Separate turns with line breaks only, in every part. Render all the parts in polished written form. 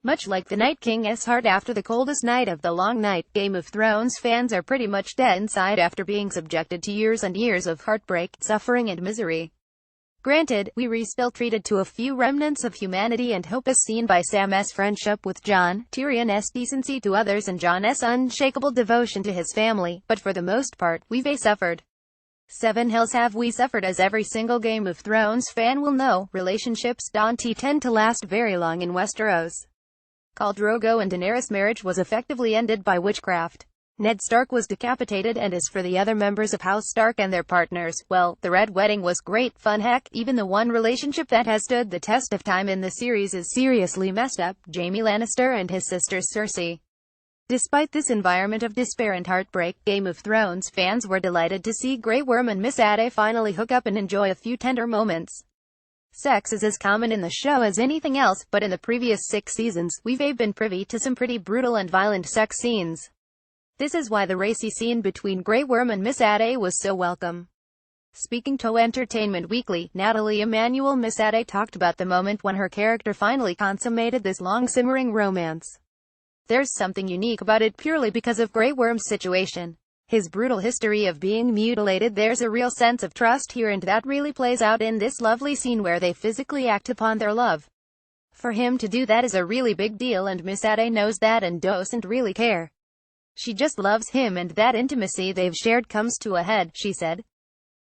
Much like the Night King's heart after the coldest night of the long night, Game of Thrones fans are pretty much dead inside after being subjected to years and years of heartbreak, suffering and misery. Granted, we're still treated to a few remnants of humanity and hope as seen by Sam's friendship with Jon, Tyrion's decency to others and Jon's unshakable devotion to his family, but for the most part, we've suffered. Seven hells have we suffered. As every single Game of Thrones fan will know, relationships don't tend to last very long in Westeros. Khal Drogo and Daenerys' marriage was effectively ended by witchcraft. Ned Stark was decapitated, and as for the other members of House Stark and their partners, well, the Red Wedding was great fun. Heck, even the one relationship that has stood the test of time in the series is seriously messed up, Jaime Lannister and his sister Cersei. Despite this environment of despair and heartbreak, Game of Thrones fans were delighted to see Grey Worm and Missandei finally hook up and enjoy a few tender moments. Sex is as common in the show as anything else, but in the previous 6 seasons, we've been privy to some pretty brutal and violent sex scenes. This is why the racy scene between Grey Worm and Missandei was so welcome. Speaking to Entertainment Weekly, Nathalie Emmanuel Missandei talked about the moment when her character finally consummated this long-simmering romance. There's something unique about it purely because of Grey Worm's situation. His brutal history of being mutilated. There's a real sense of trust here, and that really plays out in this lovely scene where they physically act upon their love. For him to do that is a really big deal, and Missandei knows that and doesn't really care. She just loves him, and that intimacy they've shared comes to a head, she said.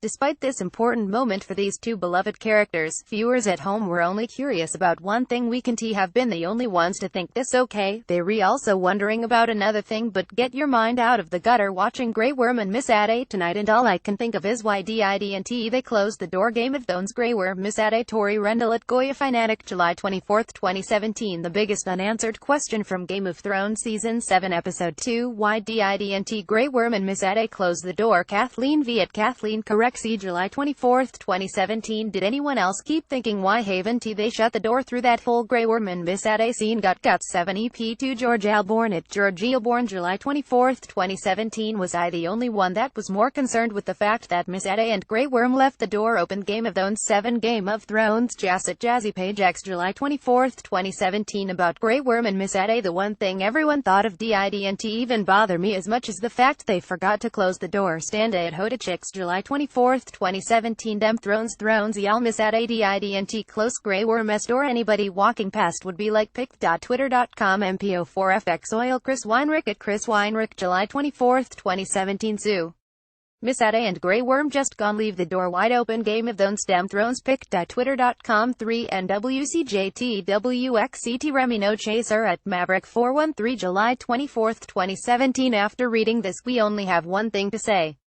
Despite this important moment for these two beloved characters, viewers at home were only curious about one thing. We can't have been the only ones to think this, okay? They're also wondering about another thing, but get your mind out of the gutter watching Grey Worm and Missandei tonight, and all I can think of is why didn't they closed the door. Game of Thrones Grey Worm Missandei. Tori Rendell at Goya Fanatic, July 24, 2017. The biggest unanswered question from Game of Thrones Season 7 Episode 2, why didn't Grey Worm and Missandei close the door? Kathleen V at Kathleen Correct. July 24, 2017. Did anyone else keep thinking why haven't they shut the door through that whole Grey Worm and Missandei scene? Got 7 EP2 George Alborn at Georgia Born, July 24, 2017. Was I the only one that was more concerned with the fact that Missandei and Grey Worm left the door open? Game of Thrones 7 Game of Thrones Jazz at Jazzy Page X, July 24, 2017. About Grey Worm and Missandei, the one thing everyone thought of didn't even bother me as much as the fact they forgot to close the door. Standa at Hoda Chicks, July 24, 2017. Dem Thrones y'all Missandei didn't close Grey Worm's door. Anybody walking past would be like pic.twitter.com MPO4FX Oil. Chris Weinrich at Chris Weinrich, July 24, 2017. Sue Missandei and Grey Worm just gone leave the door wide open. Game of Thrones Dem Thrones pic.twitter.com 3NWCJTWXCT Remy No Chaser at Maverick413, July 24, 2017. After reading this, we only have one thing to say.